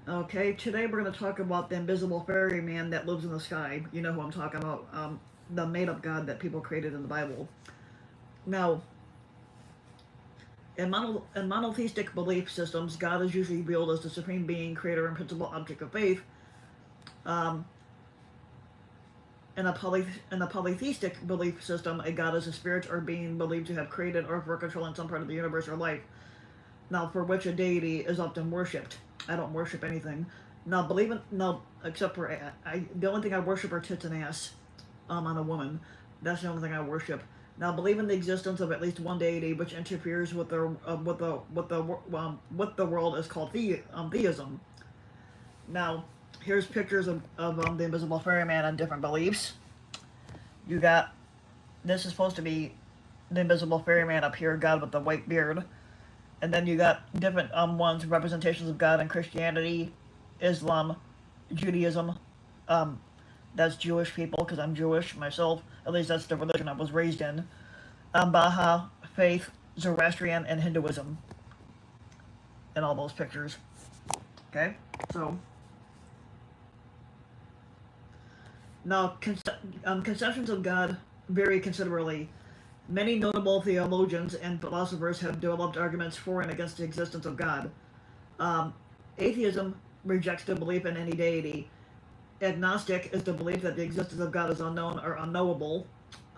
Okay, today we're going to talk about the invisible ferryman that lives in the sky. You know who I'm talking about. The made-up god that people created in the Bible. Now, in monotheistic belief systems, God is usually revealed as the supreme being, creator, and principal object of faith. Um, in a polytheistic belief system, a god is a spirit or being believed to have created or for controlling some part of the universe or life. Now, for which a deity is often worshipped. I don't worship anything. Now, believe it, no, except for the only thing I worship are tits and ass, on a woman. That's the only thing I worship. Now, believe in the existence of at least one deity which interferes with what the world is called theism. Now, here's pictures of the invisible ferryman and different beliefs. You got, this is supposed to be the invisible ferryman up here, God with the white beard. And then you got different ones, representations of God in Christianity, Islam, Judaism. Um, that's Jewish people because I'm Jewish myself. At least that's the religion I was raised in. Baha, faith, Zoroastrian, and Hinduism. In all those pictures. Okay, so now conceptions of God vary considerably. Many notable theologians and philosophers have developed arguments for and against the existence of God. Um, Atheism rejects the belief in any deity. Agnostic is the belief that the existence of God is unknown or unknowable.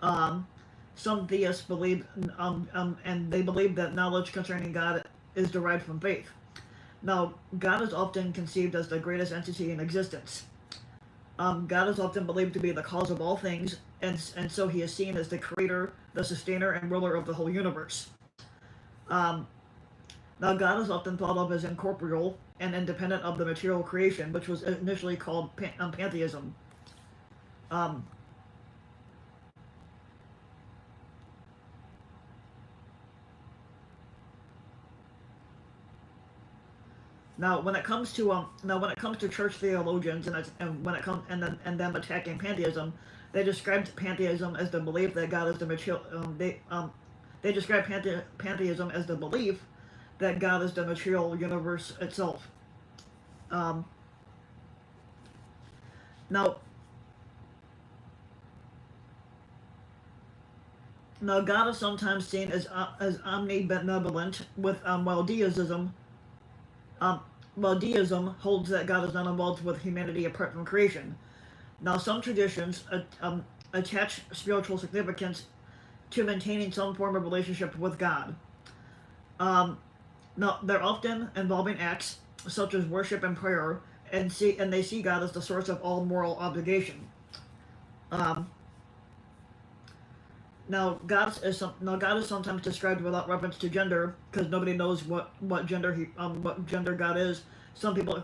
Um, some theists believe, and they believe that knowledge concerning God is derived from faith. Now, God is often conceived as the greatest entity in existence. God is often believed to be the cause of all things, and so he is seen as the creator, the sustainer, and ruler of the whole universe. Um, Now, God is often thought of as incorporeal and independent of the material creation, which was initially called pantheism. Um, when it comes to church theologians and when it comes and them attacking pantheism, they described pantheism as the belief that God is the material. They describe pantheism as the belief that God is the material universe itself. Um, now, now God is sometimes seen as omnibenevolent, while um, deism holds that God is not involved with humanity apart from creation. Now, some traditions attach spiritual significance to maintaining some form of relationship with God. Um, Now, they're often involving acts such as worship and prayer, and they see God as the source of all moral obligation. Um, now God is sometimes described without reference to gender because nobody knows what gender God is. Some people.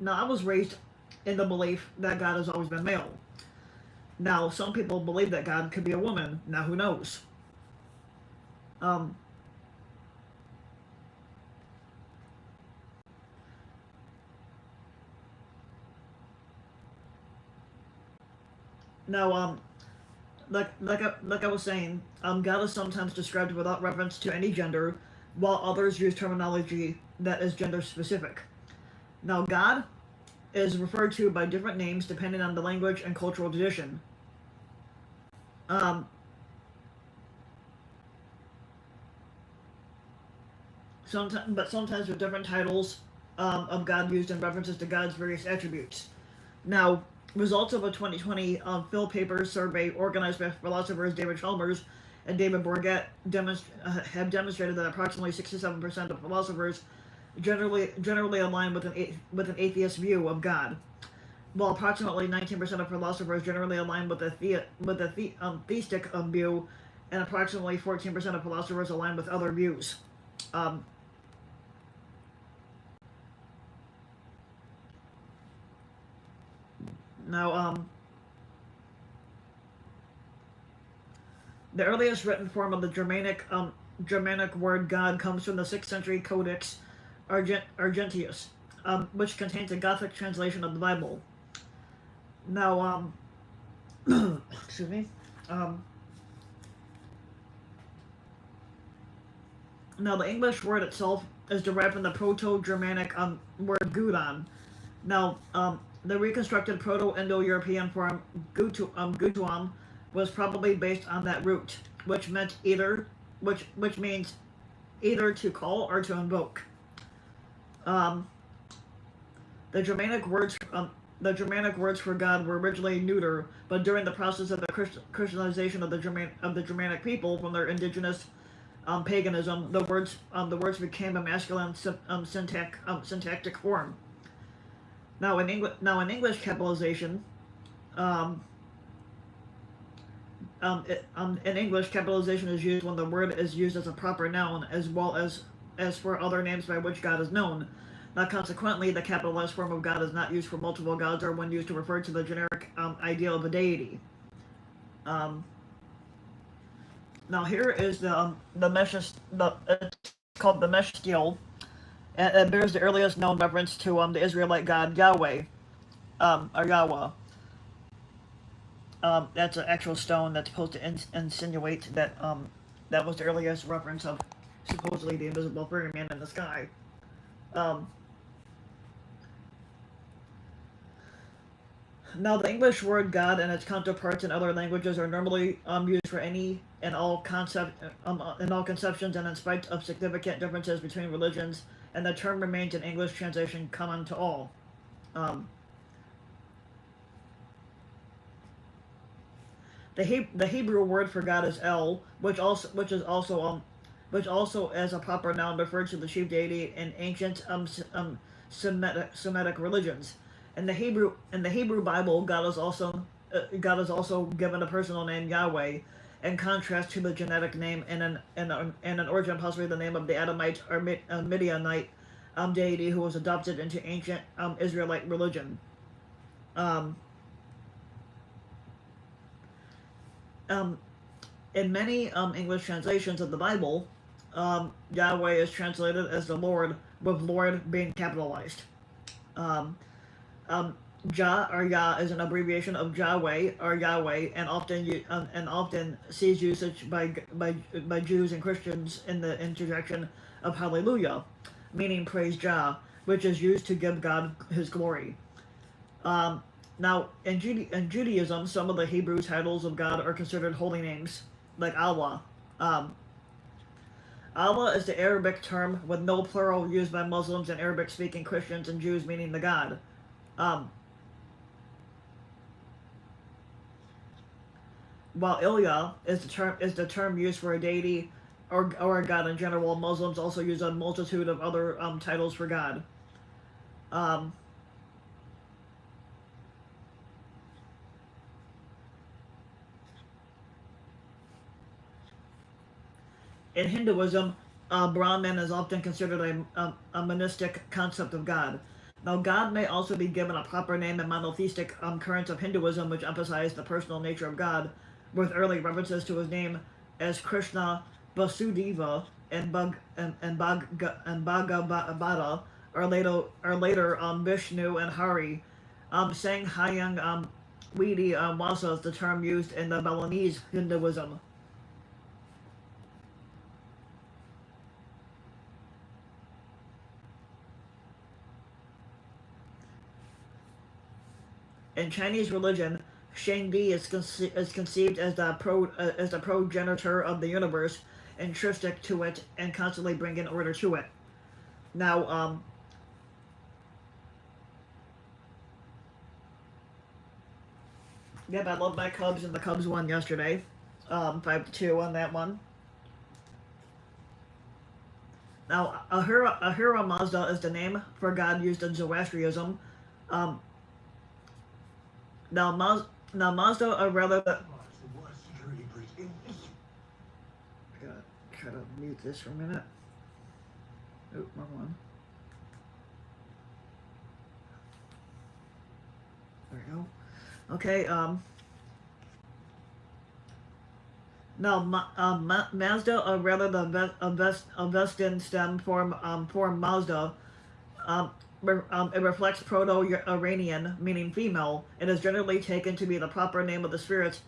Now, I was raised in the belief that God has always been male. Now, some people believe that God could be a woman. Now, who knows? Um, now, like I was saying, God is sometimes described without reference to any gender, while others use terminology that is gender specific. Now, God is referred to by different names depending on the language and cultural tradition. Um, sometimes with different titles of God used in references to God's various attributes. Now, results of a 2020 Phil Paper survey organized by philosophers David Chalmers and David Bourget have demonstrated that approximately 67% of philosophers generally align with an atheist view of God, while approximately 19% of philosophers generally align with theistic view, and approximately 14% of philosophers align with other views. Um, now, the earliest written form of the Germanic word God comes from the 6th century Codex Argentius, which contains a Gothic translation of the Bible. Now, excuse me. Um, Now, the English word itself is derived from the Proto-Germanic word Gudon. Now, the reconstructed Proto-Indo-European form Gutuam was probably based on that root, which meant which means either to call or to invoke. Um, the Germanic words for God were originally neuter, but during the process of the Christianization of the Germanic people from their indigenous paganism, the words became a masculine syntactic form. Now in English capitalization, in English, capitalization is used when the word is used as a proper noun, as well as for other names by which God is known. Now, consequently, the capitalized form of God is not used for multiple gods or when used to refer to the generic ideal of a deity. Now, here is it's called the Meshtiel, and it bears the earliest known reference to the Israelite god Yahweh, or Yahweh. That's an actual stone that's supposed to insinuate that that was the earliest reference of supposedly the invisible fairy man in the sky. Now, the English word God and its counterparts in other languages are normally used for any and all conceptions, and in spite of significant differences between religions, and the term remains in English translation common to all. The Hebrew word for God is El, which also as a proper noun referred to the chief deity in ancient Semitic religions. In the Hebrew Bible, God is also given a personal name Yahweh, in contrast to the genetic name and an origin possibly the name of the Adamite or Midianite deity who was adopted into ancient Israelite religion. In many English translations of the Bible, Yahweh is translated as the Lord, with Lord being capitalized. Jah or Yah is an abbreviation of Jahweh or Yahweh, and often sees usage by Jews and Christians in the interjection of Hallelujah, meaning praise Jah, which is used to give God His glory. Now, in Judaism, some of the Hebrew titles of God are considered holy names, like Allah. Allah is the Arabic term with no plural used by Muslims and Arabic-speaking Christians and Jews, meaning the God. While Ilah is the term used for a deity or a god in general, Muslims also use a multitude of other titles for God. In Hinduism, Brahman is often considered a monistic concept of God. Now, God may also be given a proper name in monotheistic currents of Hinduism, which emphasize the personal nature of God, with early references to his name as Krishna, Vasudeva, and Bhagavata, or later Vishnu and Hari. Sanghayang Vidi Wasa is the term used in the Balinese Hinduism. In Chinese religion, Shangdi is conceived as the progenitor of the universe, intrinsic to it, and constantly bringing order to it. Now, yep, I love my Cubs, and the Cubs won yesterday, 5-2 on that one. Now, Ahura Mazda is the name for God used in Zoroastrianism. Now Mazda, or rather, I gotta try to mute this for a minute. Oh, wrong one. There we go. Okay. Now Mazda, or rather the Avestan stem form Mazda. It reflects Proto-Iranian, meaning female. It is generally taken to be the proper name of the spirit,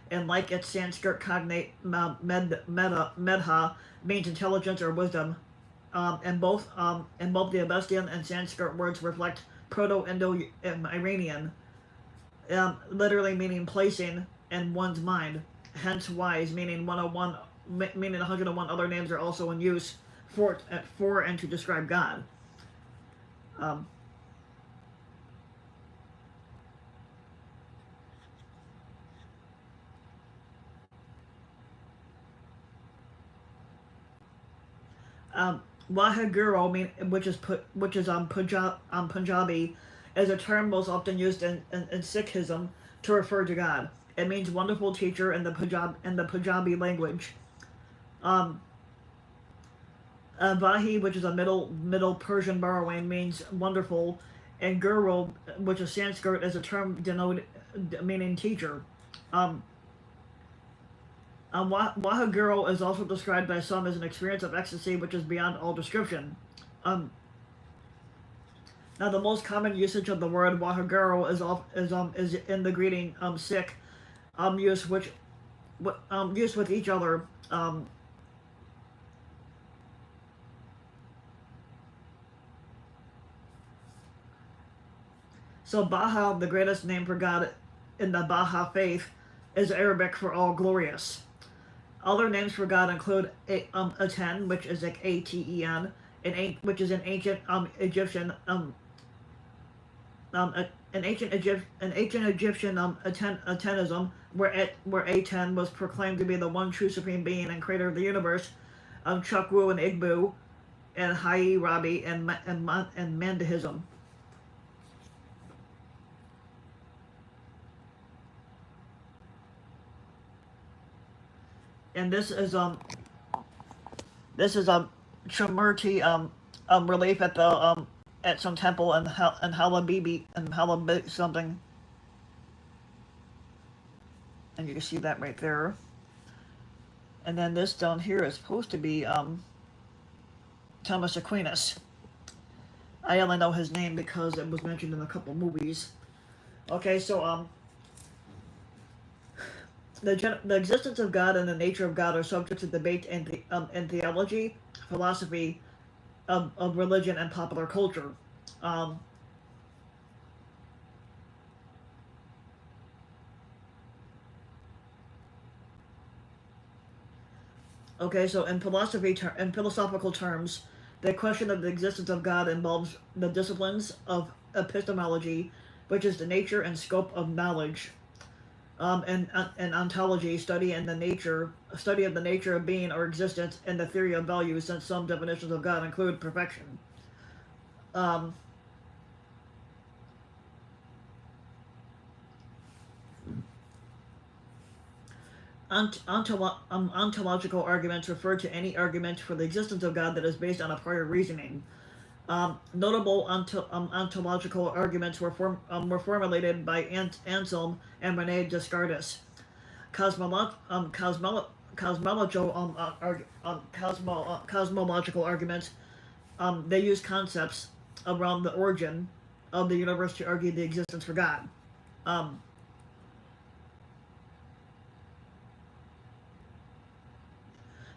and like its Sanskrit cognate Medha, means intelligence or wisdom. and both the Avestian and Sanskrit words reflect Proto-Indo-Iranian, literally meaning placing in one's mind. Hence, wise meaning 101, meaning 101 other names are also in use for and to describe God. Um, Waheguru, which is Punjabi, is a term most often used in Sikhism to refer to God. It means wonderful teacher in the Punjabi language. Um, Vahi, which is a Middle Persian borrowing, means wonderful, and Guru, which is Sanskrit, is a term meaning teacher. Um, Wahaguru is also described by some as an experience of ecstasy which is beyond all description. Um, Now, the most common usage of the word Wahaguru is in the greeting Sikh, used with each other. So Baha, the greatest name for God in the Baha faith, is Arabic for all glorious. Other names for God include Aten, which is like Aten, which is an ancient Egyptian an ancient Egyptian Atenism, where Aten was proclaimed to be the one true supreme being and creator of the universe. Chukwu and Igbo, and Hayi Rabi and Mandahism. And this is Chamurti relief at some temple in Halabibi something, and you can see that right there. And then this down here is supposed to be Thomas Aquinas. I only know his name because it was mentioned in a couple movies. Okay, so the existence of God and the nature of God are subject to debate in theology, philosophy, of religion, and popular culture. Okay, so in philosophical terms, the question of the existence of God involves the disciplines of epistemology, which is the nature and scope of knowledge, and ontology, study of the nature of being or existence, and the theory of value, since some definitions of God include perfection. Um, Ontological arguments refer to any argument for the existence of God that is based on a prior reasoning. Notable ontological arguments were formulated by Anselm and Rene Descartes. Cosmological arguments, they use concepts around the origin of the universe to argue the existence for God. Um,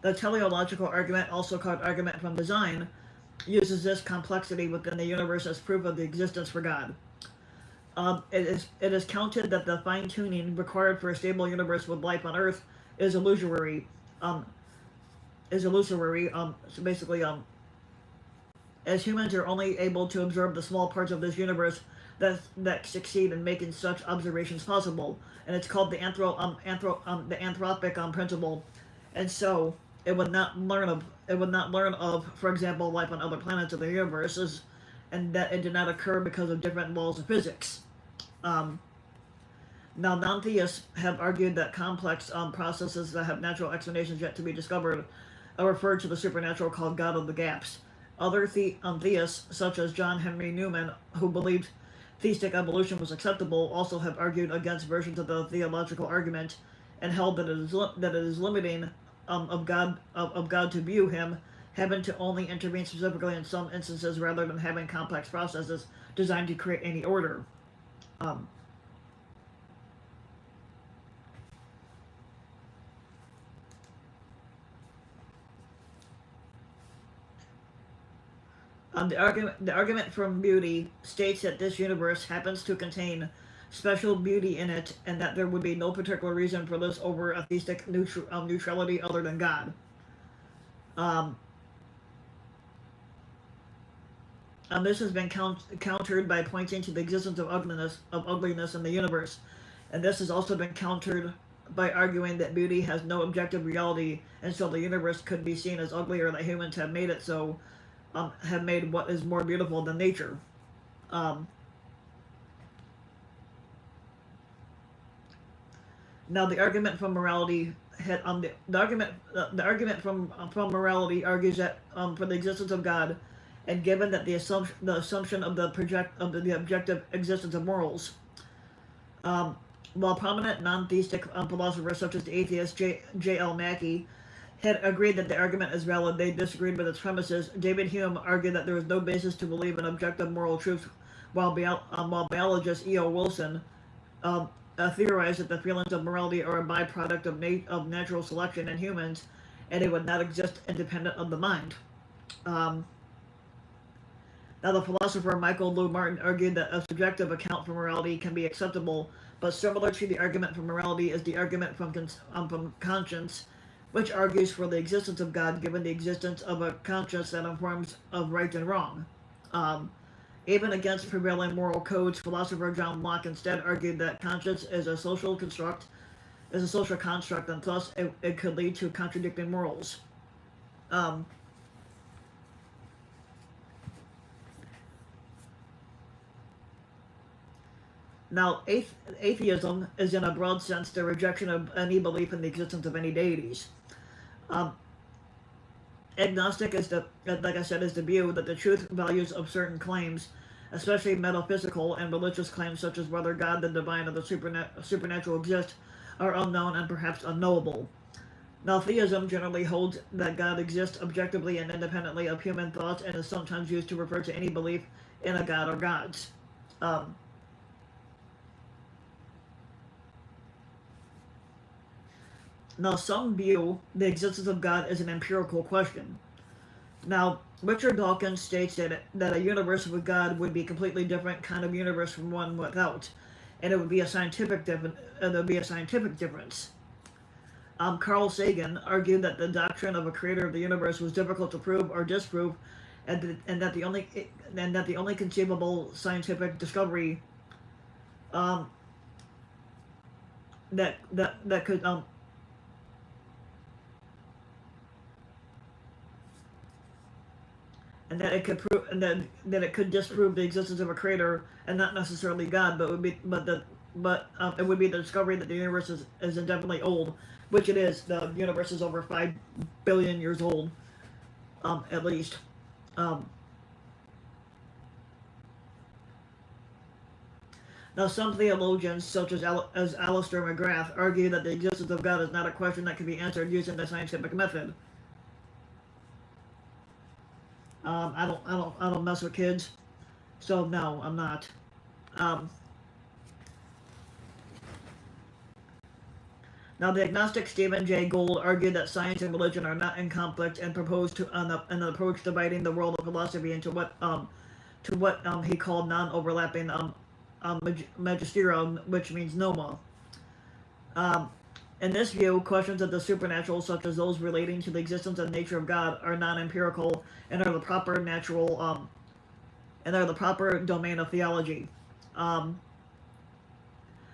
the teleological argument, also called argument from design, uses this complexity within the universe as proof of the existence for God. It is counted that the fine-tuning required for a stable universe with life on Earth is illusory. So basically, as humans are only able to observe the small parts of this universe that succeed in making such observations possible, and it's called the anthropic principle. And so it would not learn of, for example, life on other planets of the universes, and that it did not occur because of different laws of physics. Now, non-theists have argued that complex processes that have natural explanations yet to be discovered are referred to the supernatural, called God of the gaps. Other theists, such as John Henry Newman, who believed theistic evolution was acceptable, also have argued against versions of the theological argument and held that it is limiting of God to view him having to only intervene specifically in some instances rather than having complex processes designed to create any order. Um, The argument from beauty states that this universe happens to contain special beauty in it, and that there would be no particular reason for this over atheistic neutrality other than God. Um, and this has been countered by pointing to the existence of ugliness in the universe, and this has also been countered by arguing that beauty has no objective reality, and so the universe could be seen as ugly, or that humans have made it so, have made what is more beautiful than nature. Um, Now, the argument from morality had the argument from morality argues that for the existence of God, and given that the assumption of the objective existence of morals, while prominent non-theistic philosophers such as the atheist J.L. Mackie had agreed that the argument is valid, they disagreed with its premises. David Hume argued that there was no basis to believe in objective moral truth, while biologist E.O. Wilson theorized that the feelings of morality are a byproduct of natural selection in humans, and it would not exist independent of the mind. Now, the philosopher Michael Lou Martin argued that a subjective account for morality can be acceptable, but similar to the argument for morality is the argument from conscience, which argues for the existence of God given the existence of a conscience that informs of right and wrong. Even against prevailing moral codes, philosopher John Locke instead argued that conscience is a social construct, and thus it could lead to contradicting morals. Now, atheism is, in a broad sense, the rejection of any belief in the existence of any deities. Agnostic is like I said, is the view that the truth values of certain claims, especially metaphysical and religious claims such as whether God, the divine, or the supernatural exist, are unknown and perhaps unknowable. Now, theism generally holds that God exists objectively and independently of human thoughts, and is sometimes used to refer to any belief in a god or gods. Now, some view the existence of God as an empirical question. Now, Richard Dawkins states that a universe with God would be a completely different kind of universe from one without, and it would be a scientific difference. Carl Sagan argued that the doctrine of a creator of the universe was difficult to prove or disprove, and that the only conceivable scientific discovery that could and that it could prove, and that it could disprove the existence of a creator, and not necessarily God, but it would be the discovery that the universe is indefinitely old, which it is. The universe is over 5 billion years old, at least. Now, some theologians, such as Alistair McGrath, argue that the existence of God is not a question that can be answered using the scientific method. I don't mess with kids, so no, I'm not. Now, the agnostic Stephen Jay Gould argued that science and religion are not in conflict, and proposed an approach dividing the world of philosophy into what he called non-overlapping magisterium, which means noma. In this view, questions of the supernatural, such as those relating to the existence and nature of God, are non-empirical and are the proper domain of theology. Now,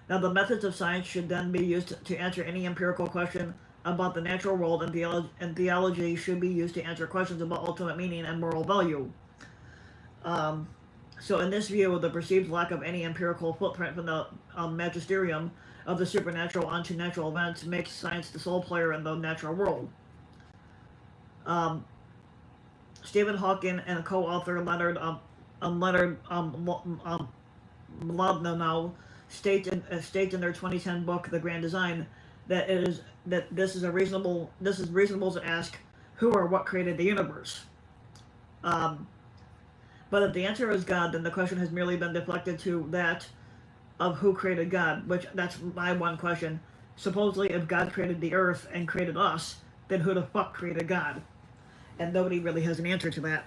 the methods of science should then be used to answer any empirical question about the natural world, and theology should be used to answer questions about ultimate meaning and moral value. So, in this view, the perceived lack of any empirical footprint from the magisterium of the supernatural onto natural events makes science the sole player in the natural world. Stephen Hawking and co-author Leonard Mlodinow state in their 2010 book The Grand Design that this is reasonable to ask who or what created the universe. But if the answer is God, then the question has merely been deflected to that of who created God, which that's my one question. Supposedly, if God created the earth and created us, then who the fuck created God? And nobody really has an answer to that.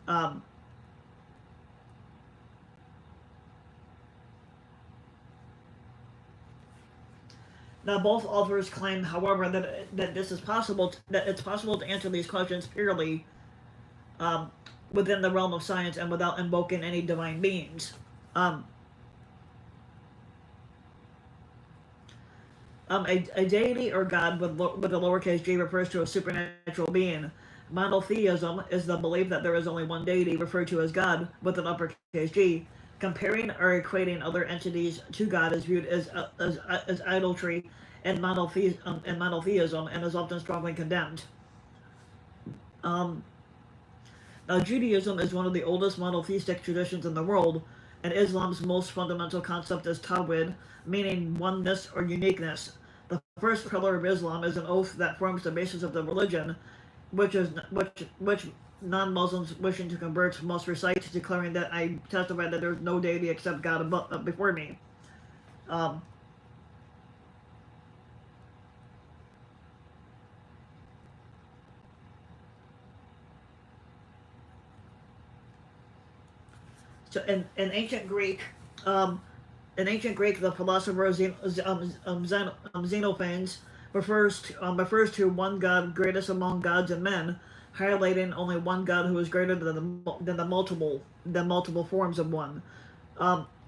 Um, Now, both authors claim, however, that this is possible. That it's possible to answer these questions purely um, within the realm of science and without invoking any divine beings. Um, a deity or god with a lowercase g refers to a supernatural being. Monotheism is the belief that there is only one deity, referred to as God, with an uppercase G. Comparing or equating other entities to God is viewed as idolatry and monotheism, and is often strongly condemned. Um, Now, Judaism is one of the oldest monotheistic traditions in the world, and Islam's most fundamental concept is Tawhid, meaning oneness or uniqueness. The first pillar of Islam is an oath that forms the basis of the religion, which non-Muslims wishing to convert must recite, declaring that I testify that there is no deity except God before me. Um, so in ancient Greek, um, the philosopher Xenophanes refers to one God greatest among gods and men, highlighting only one God who is greater than the multiple forms of one.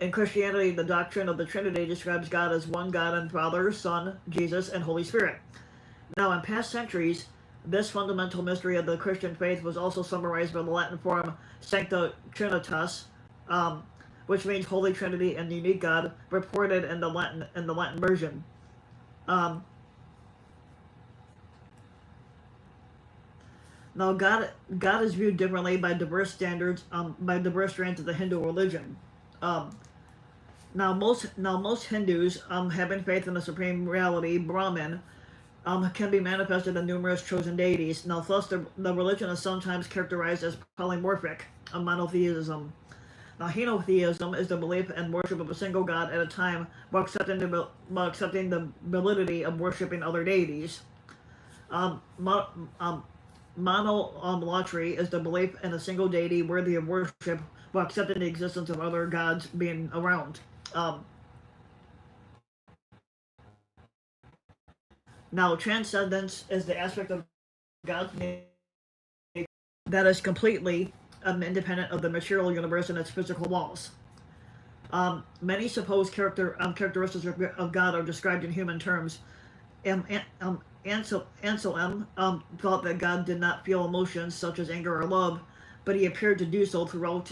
In Christianity, the doctrine of the Trinity describes God as one God and Father, Son, Jesus, and Holy Spirit. Now, in past centuries, this fundamental mystery of the Christian faith was also summarized by the Latin form Sancta Trinitas, um, which means Holy Trinity and unique God, reported in the Latin version. Um, Now, God is viewed differently by diverse standards, by diverse strands of the Hindu religion. Um, most Hindus, having faith in the supreme reality, Brahman, can be manifested in numerous chosen deities. Now, thus, the religion is sometimes characterized as polymorphic, a monotheism. Now, henotheism is the belief and worship of a single god at a time, while accepting the validity of worshiping other deities. Um, mo- um, Monolatry is the belief in a single deity worthy of worship, while accepting the existence of other gods being around. Um, Now, transcendence is the aspect of God's nature that is completely independent of the material universe and its physical laws. Many supposed characteristics of God are described in human terms. Anselm thought that God did not feel emotions such as anger or love, but he appeared to do so through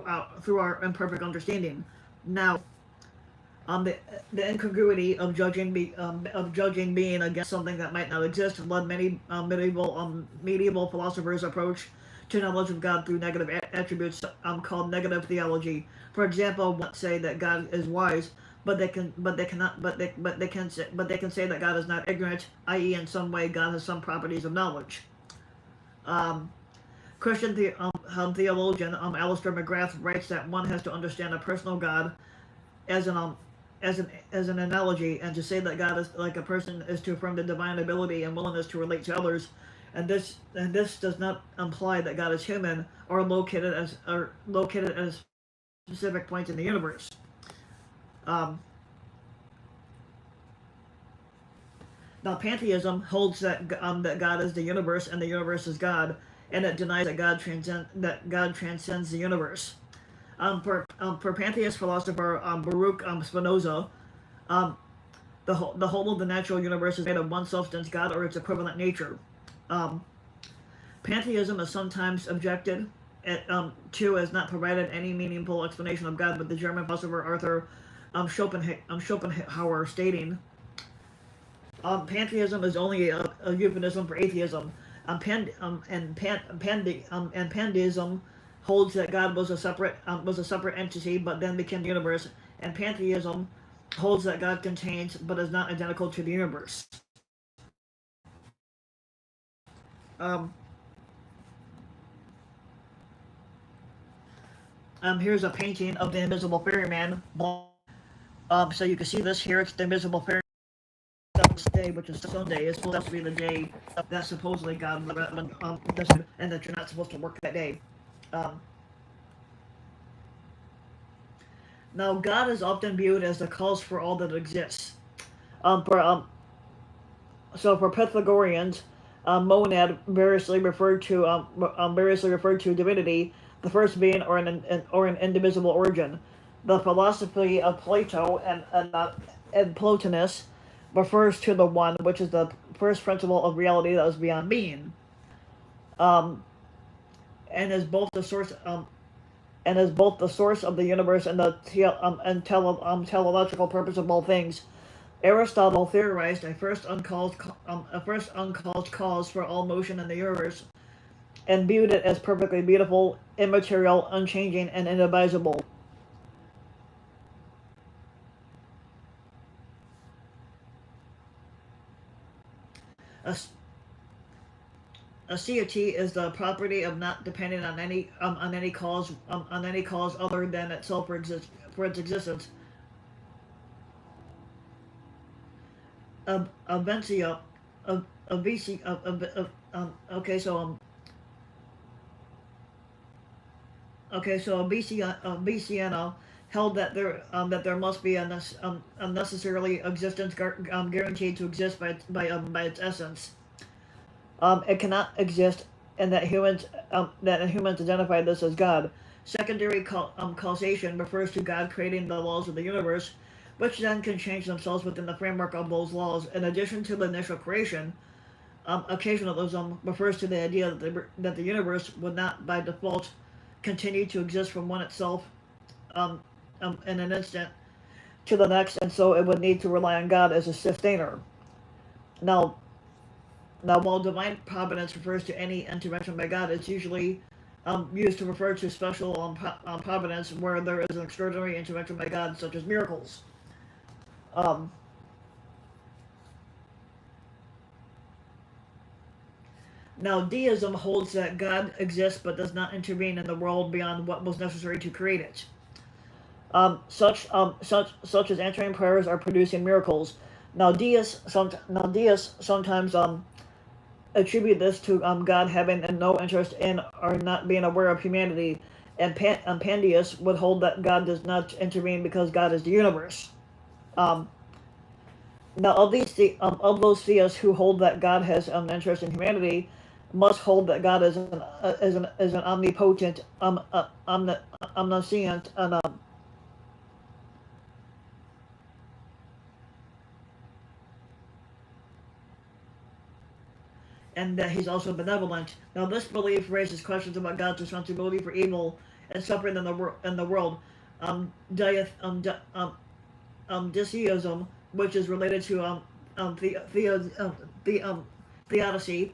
our imperfect understanding. Now, the incongruity of judging being against something that might not exist led many medieval philosophers' approach to knowledge of God through negative attributes called negative theology. For example, one say that God is wise, but they can say that God is not ignorant, i.e., in some way God has some properties of knowledge. Um, theologian Alistair McGrath writes that one has to understand a personal God as an analogy, and to say that God is like a person is to affirm the divine ability and willingness to relate to others, and this does not imply that God is human or located at specific points in the universe. Um, Now, pantheism holds that God is the universe and the universe is God, and it denies that God transcends the universe. For pantheist philosopher Baruch Spinoza, um, the whole of the natural universe is made of one substance, God or its equivalent nature. Um, Pantheism is sometimes objected to as not provided any meaningful explanation of God, but the German philosopher Arthur Schopenhauer stating, pantheism is only a euphemism for atheism. Pandeism holds that God was a separate entity, but then became the universe, and pantheism holds that God contains but is not identical to the universe. Here's a painting of the Invisible Ferryman. So you can see this here. It's the Invisible Ferryman. Day, which is Sunday, is supposed to be the day that supposedly God and that you're not supposed to work that day. Um, Now, God is often viewed as the cause for all that exists. For So for Pythagoreans, monad variously referred to divinity, the first being or an indivisible origin. The philosophy of Plato and Plotinus refers to the one, which is the first principle of reality that is beyond being, um, and is both the source of the universe and teleological purpose of all things. Aristotle theorized a first uncaused cause for all motion in the universe, and viewed it as perfectly beautiful, immaterial, unchanging, and indivisible. A, aseity is the property of not depending on any cause other than itself for its existence. Aventia, Avici, okay, so Avicena held that there must be a necessarily existence guaranteed to exist by its essence. It cannot exist, and that humans identify this as God. Secondary causation refers to God creating the laws of the universe, which then can change themselves within the framework of those laws. In addition to the initial creation, occasionalism refers to the idea that the universe would not, by default, continue to exist from one itself in an instant to the next, and so it would need to rely on God as a sustainer. Now, while divine providence refers to any intervention by God, it's usually used to refer to special providence where there is an extraordinary intervention by God, such as miracles. Um, Now, deism holds that God exists but does not intervene in the world beyond what was necessary to create it. Such as answering prayers or producing miracles. Now, deists sometimes attribute this to God having no interest in or not being aware of humanity, and pantheists would hold that God does not intervene because God is the universe. Now, of those theists who hold that God has an interest in humanity, must hold that God is an omnipotent, omniscient, and that He's also benevolent. Now, this belief raises questions about God's responsibility for evil and suffering in the world. Deism, which is related to theodicy,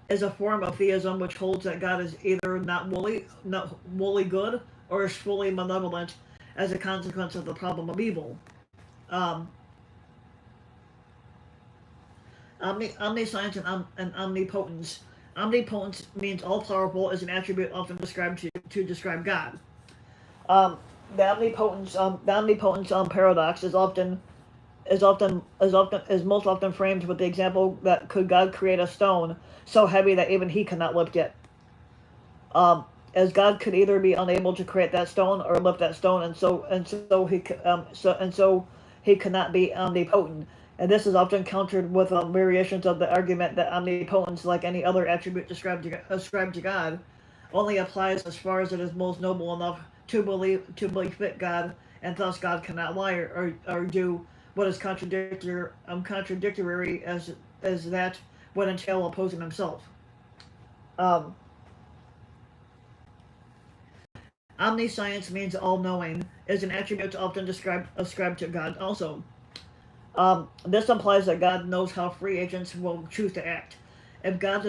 is a form of theism which holds that God is either not wholly good or is fully malevolent as a consequence of the problem of evil. Um, Omniscience and omnipotence. Omnipotence means all powerful is an attribute often described to describe God. Um, the omnipotence paradox is most often framed with the example that could God create a stone so heavy that even He cannot lift it. As God could either be unable to create that stone or lift that stone, and so He cannot be omnipotent. And this is often countered with variations of the argument that omnipotence, like any other attribute ascribed to God, only applies as far as it is most noble enough to befit God, and thus God cannot lie or do what is contradictory as that would entail opposing Himself. Omniscience means all-knowing, is an attribute often ascribed to God also. This implies that God knows how free agents will choose to act. If God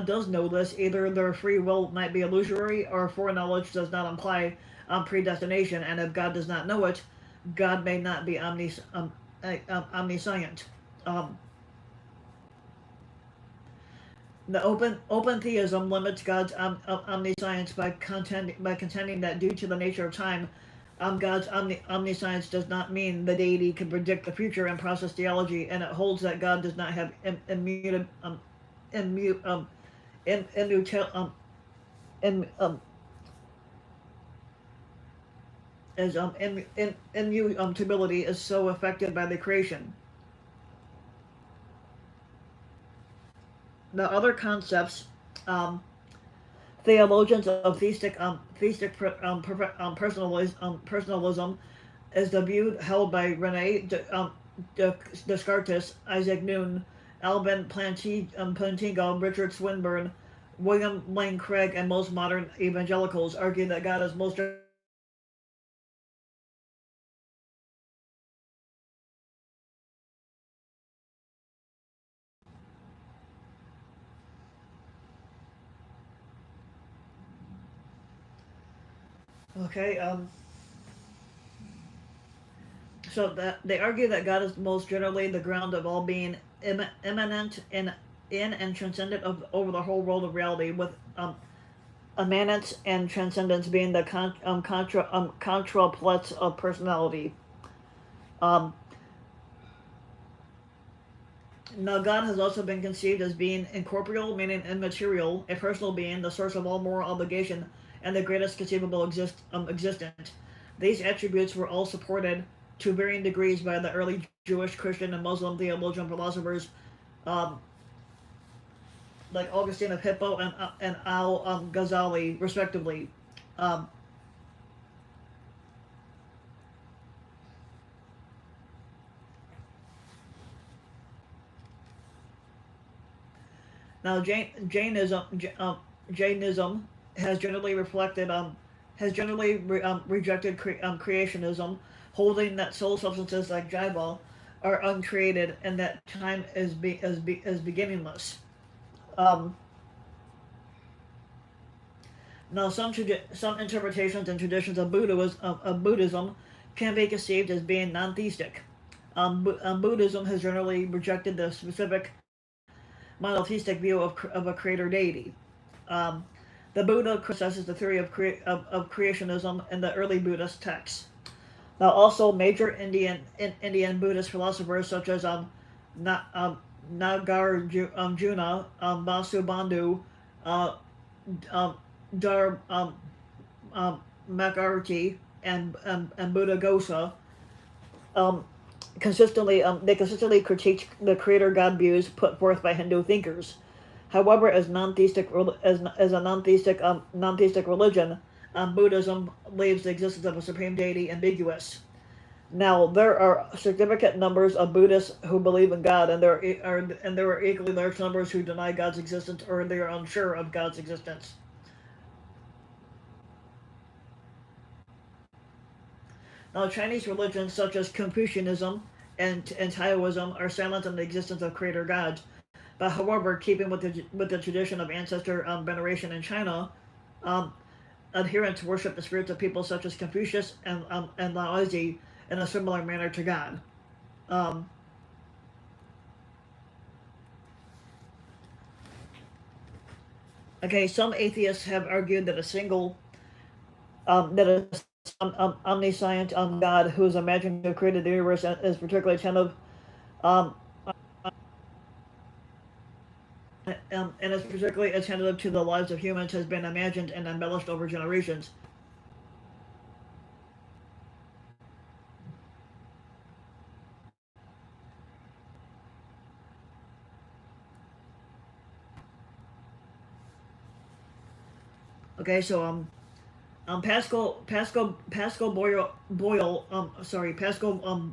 does know this, either their free will might be illusory, or foreknowledge does not imply predestination. And if God does not know it, God may not be omniscient. The open theism limits God's omniscience by contending that due to the nature of time, God's omniscience does not mean the deity can predict the future and process theology, and it holds that God does not have as immutability is so affected by the creation. The other concepts, um, theologians of personalism is the view held by Rene Descartes, Isaac Newton, Alvin Plantinga, Richard Swinburne, William Lane Craig, and most modern evangelicals argue that God is most okay. So that they argue that God is most generally the ground of all being, immanent in and transcendent over the whole world of reality, with immanence and transcendence being the contraplets of personality. Um, Now, God has also been conceived as being incorporeal, meaning immaterial, a personal being, the source of all moral obligation, and the greatest conceivable existent. These attributes were all supported to varying degrees by the early Jewish, Christian, and Muslim theologian philosophers, um, like Augustine of Hippo and Al Ghazali, respectively. Um, Now, Jainism has generally reflected has generally rejected creationism, holding that soul substances like Jiva are uncreated and that time is beginningless. Um, Now, some interpretations and traditions of Buddhism can be conceived as being non-theistic. Buddhism has generally rejected the specific monotheistic view of a creator deity. Um, the Buddha criticizes the theory of creationism in the early Buddhist texts. Now, also major Indian Buddhist philosophers such as Nagarjuna, Vasubandhu, uh, um, Dar Makarti, and Buddha Ghosa um, consistently critique the creator God views put forth by Hindu thinkers. However, as a non-theistic religion, Buddhism leaves the existence of a supreme deity ambiguous. Now, there are significant numbers of Buddhists who believe in God, and there are equally large numbers who deny God's existence or they are unsure of God's existence. Now, Chinese religions such as Confucianism and Taoism are silent on the existence of creator gods. But however, keeping with the tradition of ancestor veneration in China, um, adherents worship the spirits of people such as Confucius and Laozi in a similar manner to God. Um, okay, some atheists have argued that a single that a omniscient God who is imagined to have created the universe is particularly attentive um, and is particularly attentive to the lives of humans has been imagined and embellished over generations. Okay, so Pascal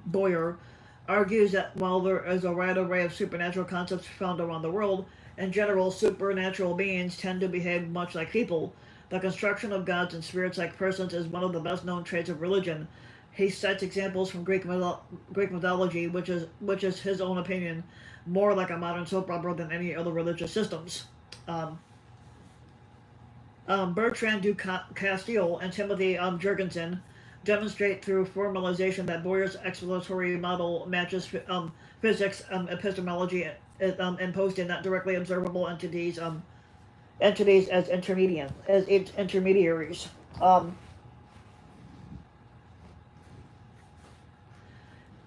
Boyer argues that while there is a wide array of supernatural concepts found around the world, in general, supernatural beings tend to behave much like people. The construction of gods and spirits-like persons is one of the best-known traits of religion. He cites examples from Greek mythology, which is his own opinion, more like a modern soap opera than any other religious systems. Um, Bertrand du Castille and Timothy Jurgensen demonstrate through formalization that Boyer's exploratory model matches physics epistemology imposed in not directly observable entities as intermediaries. Um,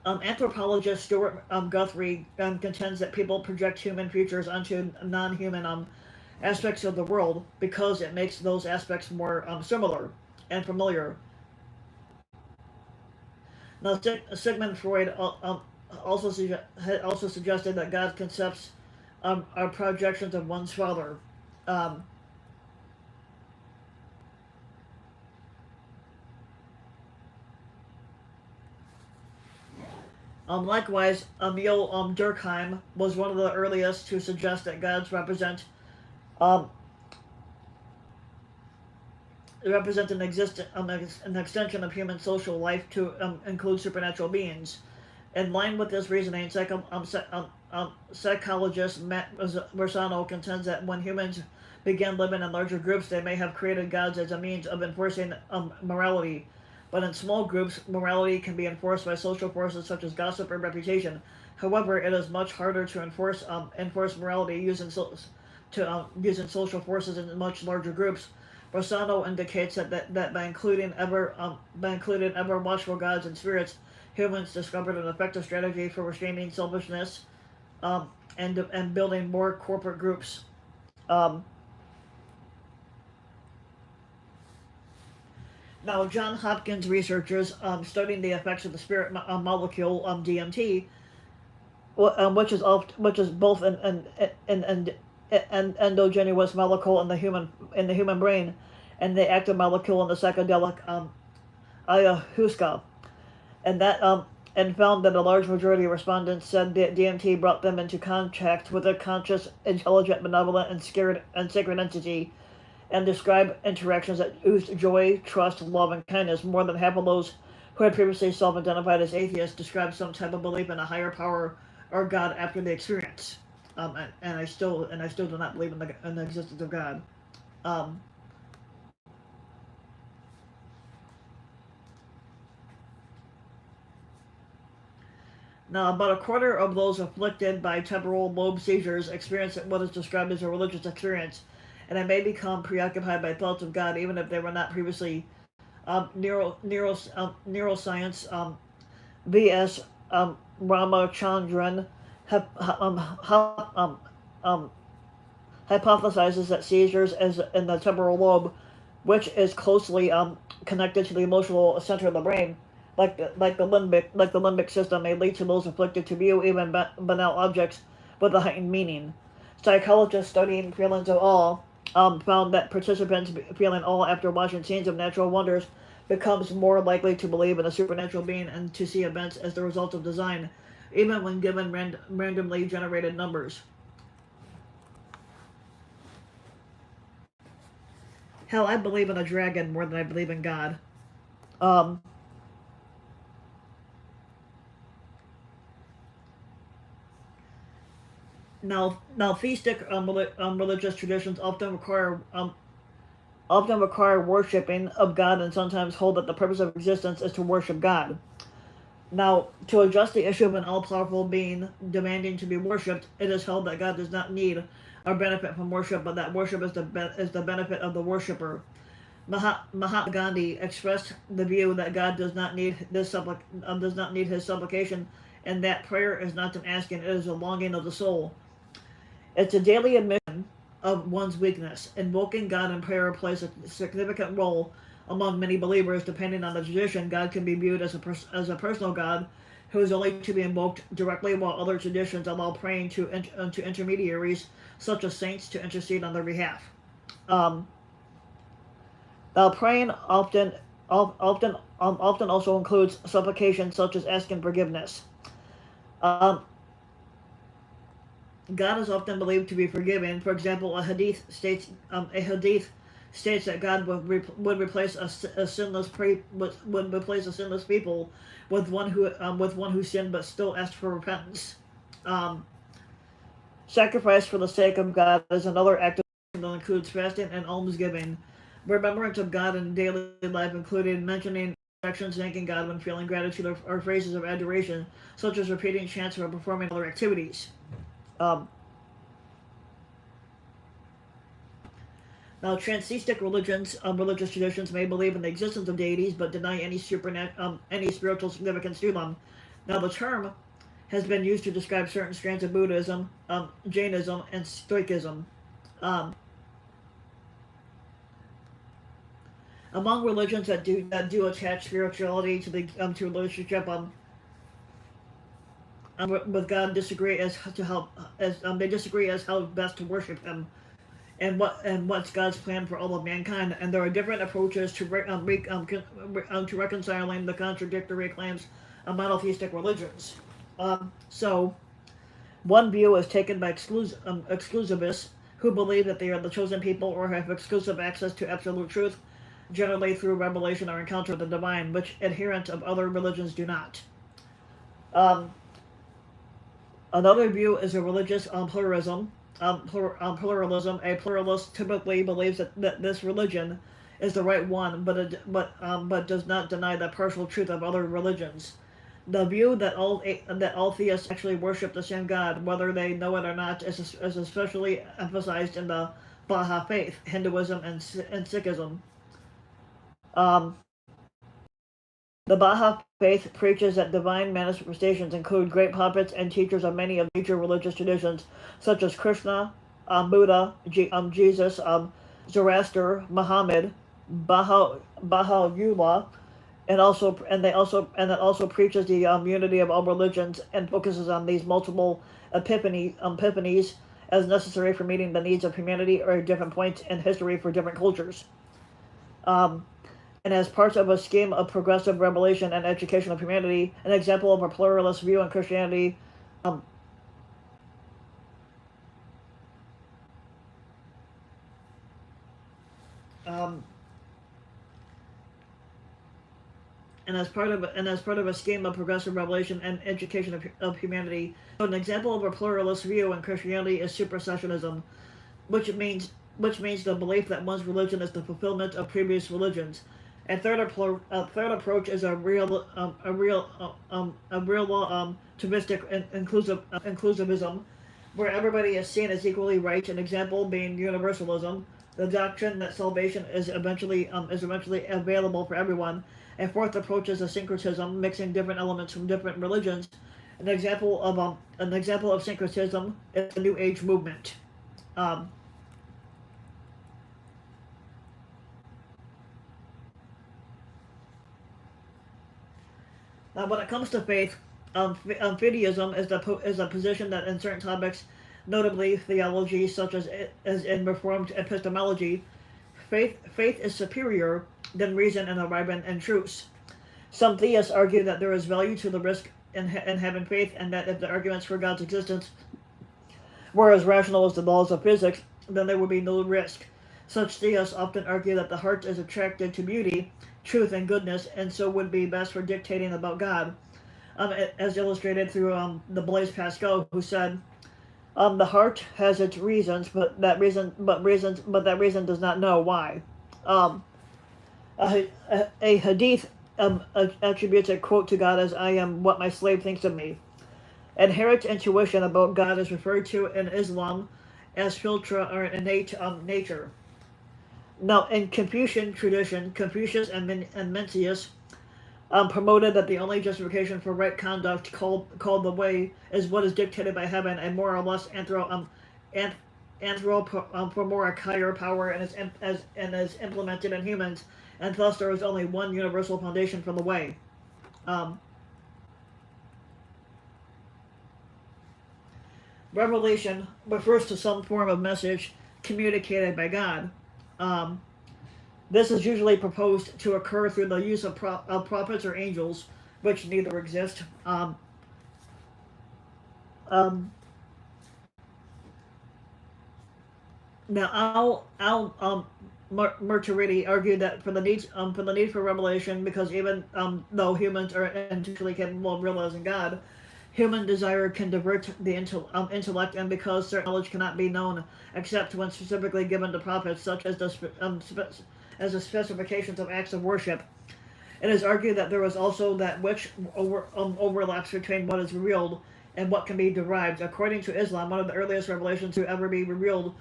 Anthropologist Stuart Guthrie contends that people project human features onto non-human aspects of the world because it makes those aspects more similar and familiar. Now, Sigmund Freud also suggested that God's concepts are projections of one's father. Um, Likewise, Emil Durkheim was one of the earliest to suggest that gods um, represent an extension of human social life to include supernatural beings. In line with this reasoning, psychologist Matt Bersano contends that when humans began living in larger groups, they may have created gods as a means of enforcing morality. But in small groups, morality can be enforced by social forces such as gossip or reputation. However, it is much harder to enforce morality using social forces in much larger groups. Bersano indicates that by including ever watchful gods and spirits, humans discovered an effective strategy for restraining selfishness and building more corporate groups. Um, Now, John Hopkins researchers studying the effects of the spirit molecule DMT, which is both an endogenous molecule in the human brain, and the active molecule in the psychedelic ayahuasca, and that and found that a large majority of respondents said that DMT brought them into contact with a conscious, intelligent, benevolent, and sacred entity, and described interactions that oozed joy, trust, love, and kindness. More than half of those who had previously self-identified as atheists described some type of belief in a higher power or God after the experience. And I still do not believe in the existence of God. Um, Now, about a quarter of those afflicted by temporal lobe seizures experience what is described as a religious experience, and they may become preoccupied by thoughts of God even if they were not previously. Neuroscience V.S. Ramachandran um, hypothesizes that seizures as in the temporal lobe, which is closely connected to the emotional center of the brain, like the limbic system, may lead to those afflicted to view even banal objects with a heightened meaning. Psychologists studying feelings of awe found that participants feeling awe after watching scenes of natural wonders becomes more likely to believe in a supernatural being and to see events as the result of design, even when given randomly generated numbers. Hell, I believe in a dragon more than I believe in God. Um, now, theistic religious traditions often require worshiping of God and sometimes hold that the purpose of existence is to worship God. Now, to address the issue of an all-powerful being demanding to be worshipped, it is held that God does not need or benefit from worship, but that worship is the benefit of the worshipper. Mahatma Gandhi expressed the view that God does not need his supplication, and that prayer is not an asking; it is a longing of the soul. It's a daily admission of one's weakness. Invoking God in prayer plays a significant role among many believers. Depending on the tradition, God can be viewed as a personal God who is only to be invoked directly, while other traditions allow praying to intermediaries, such as saints, to intercede on their behalf. Um, Now, praying often also includes supplication, such as asking forgiveness. Um, God is often believed to be forgiving. For example, a hadith states that God would replace a sinless would replace a sinless people with one who sinned but still asked for repentance. Um, Sacrifice for the sake of God is another act of that includes fasting and almsgiving. Remembrance of God in daily life, including mentioning actions, thanking God when feeling gratitude, or phrases of adoration, such as repeating chants or performing other activities. Um, Now, transtheistic religious traditions may believe in the existence of deities, but deny any spiritual significance to them. Now, the term has been used to describe certain strands of Buddhism, Jainism, and Stoicism. Um, Among religions that do attach spirituality to the to relationship with God, disagree as to how as they disagree as how best to worship Him, and what's God's plan for all of mankind. And there are different approaches to reconciling the contradictory claims of monotheistic religions. So one view is taken by exclusivists who believe that they are the chosen people or have exclusive access to absolute truth, generally through revelation or encounter with the divine, which adherents of other religions do not. Um, Another view is a religious pluralism. Pluralism. A pluralist typically believes that this religion is the right one, but does not deny the partial truth of other religions. The view that all theists actually worship the same God, whether they know it or not, is especially emphasized in the Baha'i faith, Hinduism, and Sikhism. The Baha'i faith preaches that divine manifestations include great prophets and teachers of many of major religious traditions, such as Krishna, Buddha, Jesus, Zoroaster, Muhammad, Baha'u'llah, and it also preaches the unity of all religions and focuses on these multiple epiphanies as necessary for meeting the needs of humanity or at different points in history for different cultures. And as part of a scheme of progressive revelation and education of humanity, an example of a pluralist view in Christianity. And as part of a scheme of progressive revelation and education of humanity, so an example of a pluralist view in Christianity is supersessionism, which means the belief that one's religion is the fulfillment of previous religions. A third approach is a real relativistic inclusivism, where everybody is seen as equally right. An example being universalism, the doctrine that salvation is eventually available for everyone. A fourth approach is a syncretism, mixing different elements from different religions. An example of syncretism is the New Age movement. Now, when it comes to faith, fideism is a position that in certain topics, notably theology, such as in Reformed epistemology, faith is superior than reason in arriving in truths. Some theists argue that there is value to the risk in having faith, and that if the arguments for God's existence were as rational as the laws of physics, then there would be no risk. Such theists often argue that the heart is attracted to beauty, truth, and goodness, and so would be best for dictating about God, as illustrated through the Blaise Pascal, who said, "The heart has its reasons, but that reason does not know why." A hadith attributes a quote to God as, "I am what my slave thinks of me." Inherent intuition about God is referred to in Islam as fitra, or innate nature. Now, in Confucian tradition, Confucius and Mencius promoted that the only justification for right conduct, called the way, is what is dictated by heaven, and more or less anthropomorphic higher power, and is implemented in humans, and thus there is only one universal foundation for the way. Revelation refers to some form of message communicated by God. This is usually proposed to occur through the use of prophets or angels, which neither exist. Now, Al Murtaridi argued that for the need for revelation, because even though humans are intuitively capable of realizing God, human desire can divert the intellect, and because certain knowledge cannot be known except when specifically given to prophets, such as the specifications of acts of worship. It is argued that there is also that which overlaps between what is revealed and what can be derived. According to Islam, one of the earliest revelations to ever be revealed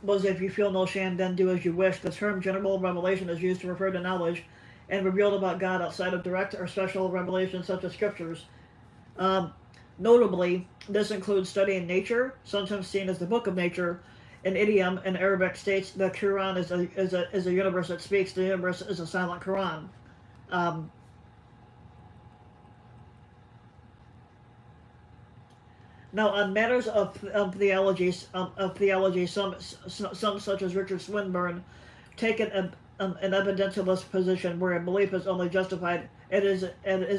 was, "If you feel no shame, then do as you wish." The term general revelation is used to refer to knowledge and revealed about God outside of direct or special revelation, such as scriptures. Notably, this includes studying nature, sometimes seen as the book of nature, An idiom in Arabic states the Quran is a universe that speaks. The universe is a silent Quran. Um, Now, on matters of theology, some such as Richard Swinburne take an evidentialist position where a belief is only justified. It is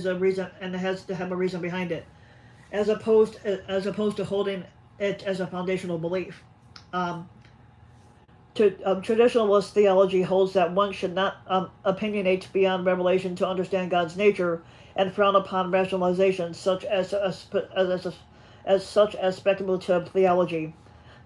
a reason and it has to have a reason behind it, as opposed to holding it as a foundational belief. Um, Traditionalist theology holds that one should not opinionate beyond revelation to understand God's nature, and frown upon rationalizations such as speculative theology.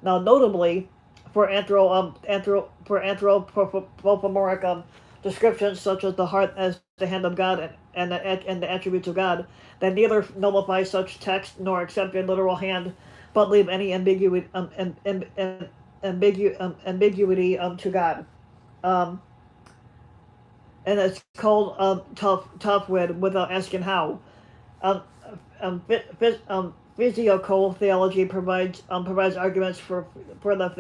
Now, notably, for anthropomorphic descriptions such as the heart as the hand of God and the attributes of God, that neither nullify such text nor accept a literal hand, but leave any ambiguity to God. Um, and it's called tough without asking how. Um, Physical theology provides arguments for the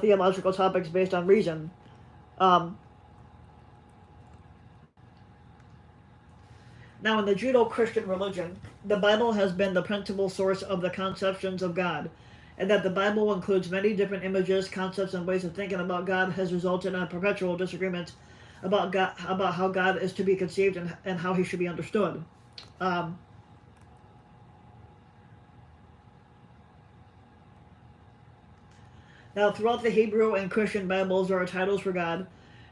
theological topics based on reason. Um, Now, in the Judeo-Christian religion, the Bible has been the principal source of the conceptions of God, and that the Bible includes many different images, concepts, and ways of thinking about God has resulted in a perpetual disagreement about how God is to be conceived and how he should be understood. Um, Now, throughout the Hebrew and Christian Bibles, there are titles for God,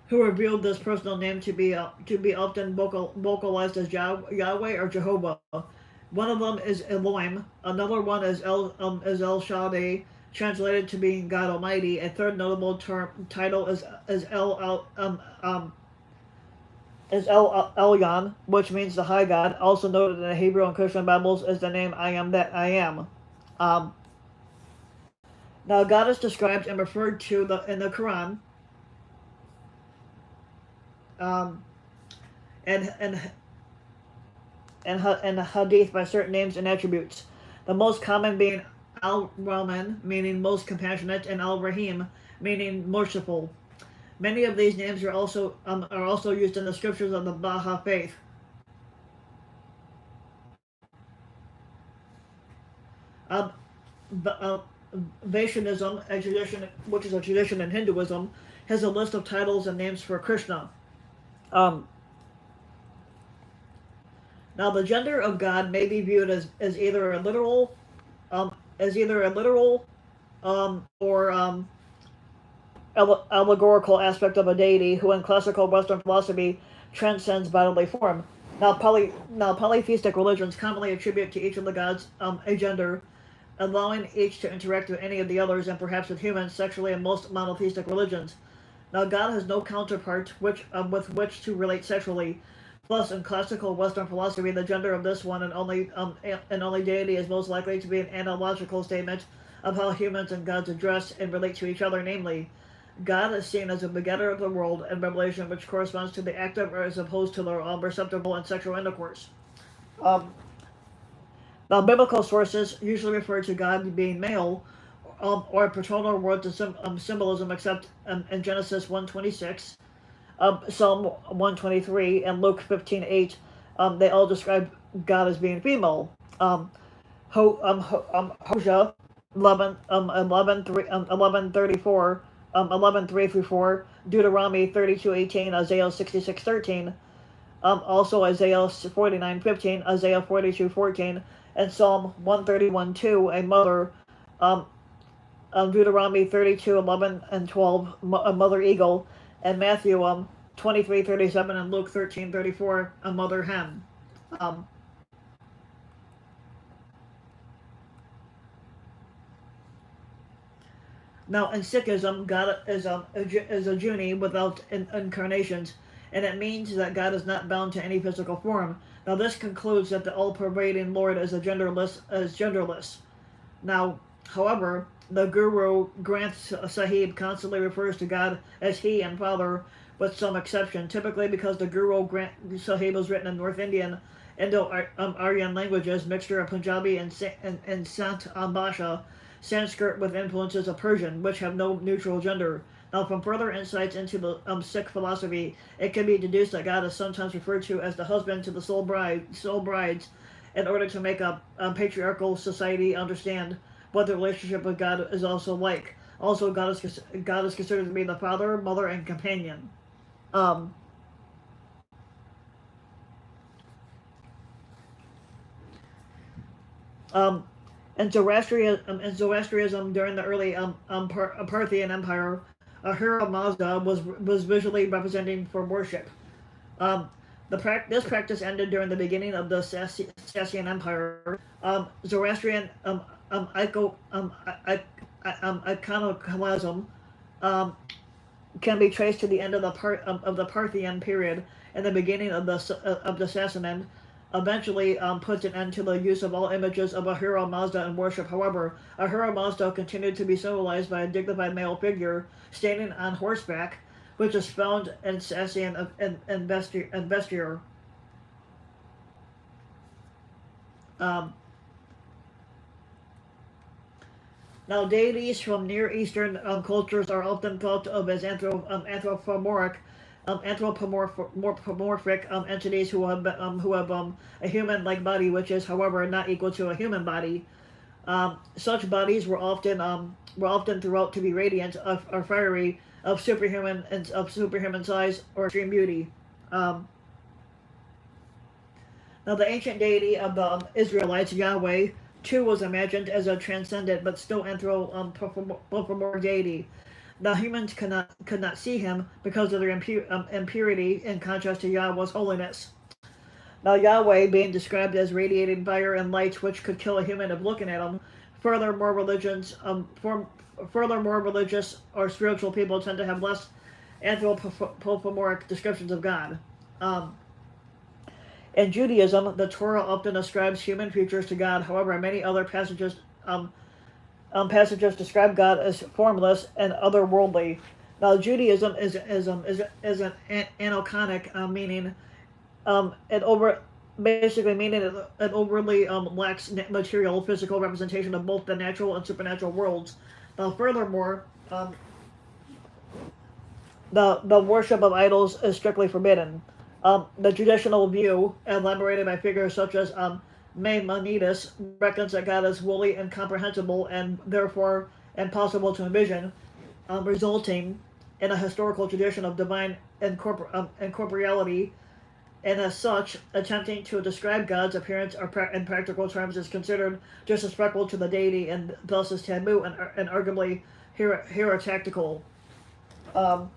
who revealed this personal name to be often vocalized as Yahweh or Jehovah. One of them is Elohim. Another one is El Shaddai, translated to being God Almighty. A third notable title is El Elyon, which means the High God. Also noted in the Hebrew and Christian Bibles is the name I am that I am. Um, Now, God is described and referred to in the Quran, um, and Hadith by certain names and attributes. The most common being Al-Rahman, meaning most compassionate, and Al-Rahim, meaning merciful. Many of these names are also used in the scriptures of the Baha'i faith. Um, Vaishnavism, which is a tradition in Hinduism, has a list of titles and names for Krishna. Now, the gender of God may be viewed as either a literal, or allegorical aspect of a deity who, in classical Western philosophy, transcends bodily form. Now, polytheistic religions commonly attribute to each of the gods a gender, allowing each to interact with any of the others and perhaps with humans sexually in most monotheistic religions. Now, God has no counterpart with which to relate sexually. Thus, in classical Western philosophy, the gender of this one and only deity is most likely to be an analogical statement of how humans and gods address and relate to each other. Namely, God is seen as a begetter of the world in Revelation, which corresponds to the active as opposed to the receptible and sexual intercourse. Now, biblical sources usually refer to God being male, or paternal words of symbolism, except in Genesis 1:26, Psalm 123, and Luke 15:8. They all describe God as being female. Hosea 11:3-4, Deuteronomy 32:18, Isaiah 66:13. Also Isaiah 49:15, Isaiah 42:14, and Psalm 131:2, a mother, Deuteronomy 32:11 and 12, a mother eagle, and Matthew 23:37 and Luke 13:34, a mother hen. Now, in Sikhism, God is a Juni without incarnations, and it means that God is not bound to any physical form. Now, this concludes that the all-pervading Lord is genderless. Now, however, the Guru Granth Sahib constantly refers to God as He and Father, with some exception, typically because the Guru Granth Sahib was written in North Indian, Indo-Aryan languages, mixture of Punjabi and Sant Bhasha, Sanskrit with influences of Persian, which have no neutral gender. Now, from further insights into the Sikh philosophy, it can be deduced that God is sometimes referred to as the husband to the soul brides, in order to make a patriarchal society understand what the relationship with God is also like. Also, God is considered to be the father, mother, and companion. Um, um, in Zoroastrianism during the early Parthian Empire, Ahura Mazda was visually representing for worship. Um, this practice ended during the beginning of the Sassanian Empire. Zoroastrian iconoclasm um, can be traced to the end of the Parthian period and the beginning of the Sassanid. Eventually puts an end to the use of all images of Ahura Mazda in worship. However, Ahura Mazda continued to be symbolized by a dignified male figure standing on horseback, which is found in Sassian and Vestir. Now, deities from Near Eastern cultures are often thought of as anthropomorphic entities who have a human-like body, which is, however, not equal to a human body. Such bodies were often throughout to be radiant or fiery, of superhuman size or extreme beauty. Um, Now, the ancient deity of the Israelites, Yahweh, too was imagined as a transcendent but still anthropomorphic deity. Now, humans could not see him because of their impurity, in contrast to Yahweh's holiness. Now, Yahweh being described as radiating fire and light, which could kill a human if looking at him. Furthermore, religious or spiritual people tend to have less anthropomorphic descriptions of God. Um, In Judaism, the Torah often ascribes human features to God. However, many other passages describe God as formless and otherworldly. Now, Judaism is an aniconic meaning. It over basically meaning it overly lacks material, physical representation of both the natural and supernatural worlds. Now, furthermore, the worship of idols is strictly forbidden. The traditional view, elaborated by figures such as Maimonides, reckons that God is wholly incomprehensible and therefore impossible to envision, resulting in a historical tradition of divine incorporeality, and as such, attempting to describe God's appearance in practical terms is considered disrespectful to the deity and thus is taboo and arguably heretical. Um,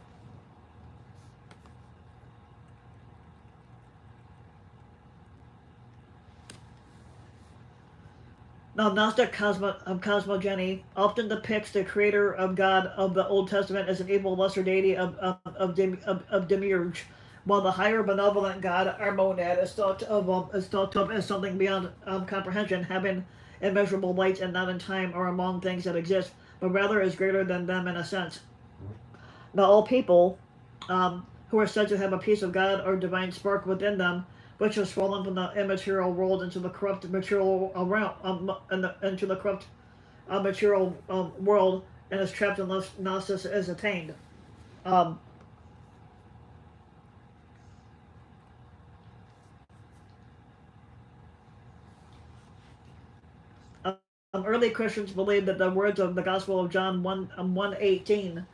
Now, Gnostic cosmogony often depicts the creator of God of the Old Testament as an evil lesser deity of Demiurge, while the higher benevolent God Armonad is thought of as something beyond comprehension, having immeasurable light and not in time or among things that exist, but rather is greater than them in a sense. Now, all people who are said to have a piece of God or divine spark within them, which has fallen from the immaterial world into the corrupt material realm, into the corrupt material world, and is trapped unless gnosis is attained. Um, Early Christians believed that the words of the Gospel of John 1:18,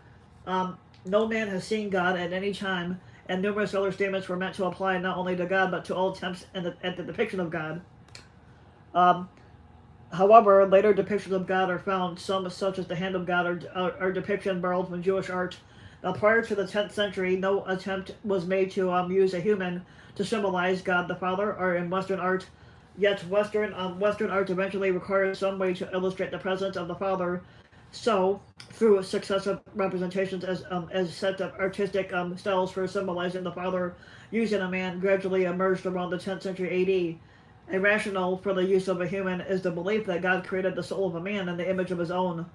no man has seen God at any time, and numerous other statements were meant to apply not only to God but to all attempts at the depiction of God. Um, However, later depictions of God are found, some such as the hand of God are depiction borrowed from Jewish art. Now, prior to the 10th century, no attempt was made to use a human to symbolize God the Father, or in Western art. Yet, Western art eventually requires some way to illustrate the presence of the Father. So, through successive representations as set of artistic styles for symbolizing the Father using a man gradually emerged around the 10th century AD. A rationale for the use of a human is the belief that God created the soul of a man in the image of his own,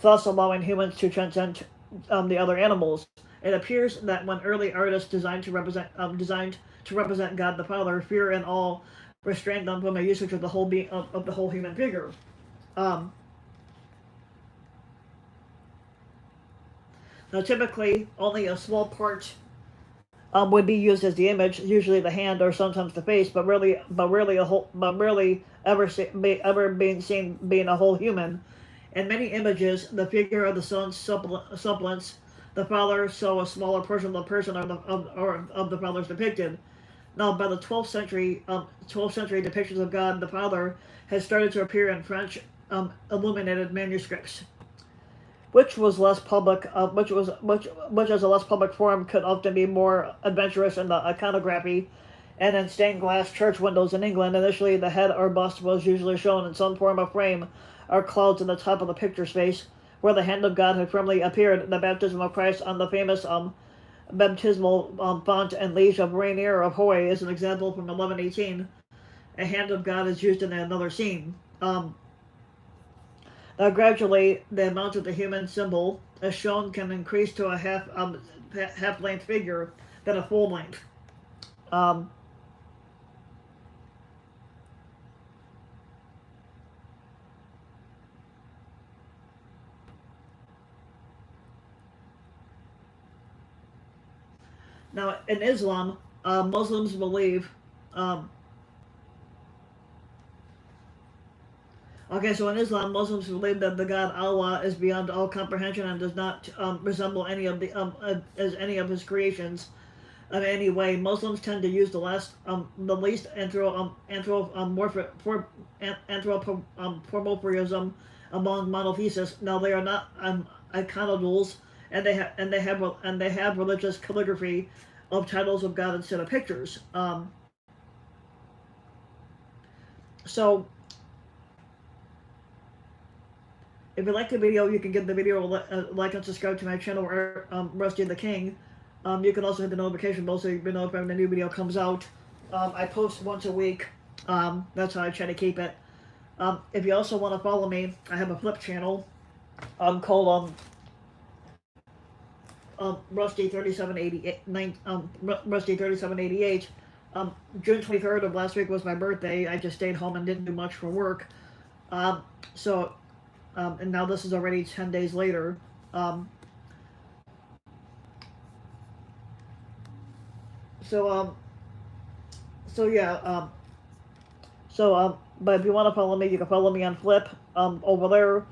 thus allowing humans to transcend the other animals. It appears that when early artists designed to represent God the Father, fear and awe restrained them from a usage of the whole of the whole human figure. Um, Now, typically, only a small part would be used as the image, usually the hand or sometimes the face, but rarely ever being seen being a whole human. In many images, the figure of the Son supplants the Father, so a smaller portion of the person of the Father is depicted. Now, by the 12th century depictions of God the Father has started to appear in French illuminated manuscripts, which was less public, which as a less public form could often be more adventurous in the iconography. And in stained glass church windows in England, initially the head or bust was usually shown in some form of frame or clouds in the top of the picture space, where the hand of God had firmly appeared. The baptism of Christ on the famous baptismal font and liege of Rainier of Hoy is an example from 1118. A hand of God is used in another scene. Gradually, the amount of the human symbol, as shown, can increase to a half-length figure, then a full length. Now, in Islam, Muslims believe. So in Islam, Muslims believe that the God Allah is beyond all comprehension and does not resemble any of any of His creations in any way. Muslims tend to use the least anthropomorphism among monotheists. Now, they are not iconodules, and they have religious calligraphy of titles of God instead of pictures. So, if you like the video, you can give the video a like and subscribe to my channel, Rusty the King. You can also hit the notification bell so you know if a new video comes out. I post once a week. That's how I try to keep it. If you also want to follow me, I have a flip channel called Rusty 3788. Rusty 3788. June 23rd of last week was my birthday. I just stayed home and didn't do much for work. And now this is already 10 days later. But if you want to follow me, you can follow me on Flip. Over there,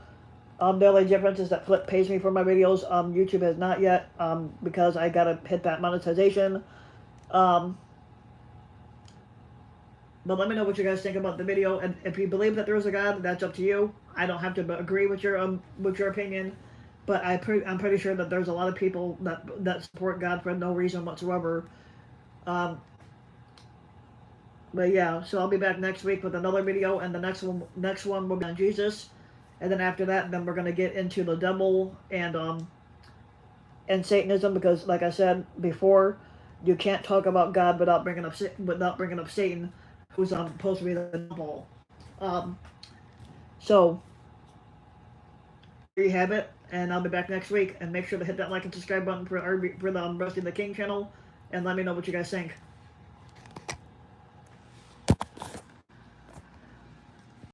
the only difference is that Flip pays me for my videos. YouTube has not yet, because I gotta hit that monetization. But let me know what you guys think about the video, and if you believe that there is a God, that's up to you. I don't have to agree with your opinion, but I'm pretty sure that there's a lot of people that support God for no reason whatsoever. But yeah, so I'll be back next week with another video, and the next one will be on Jesus, and then after that, then we're gonna get into the devil and Satanism, because like I said before, you can't talk about God without bringing up Satan, who's supposed to be the devil. So there you have it, and I'll be back next week. And make sure to hit that like and subscribe button for the Rusty the King channel, and let me know what you guys think.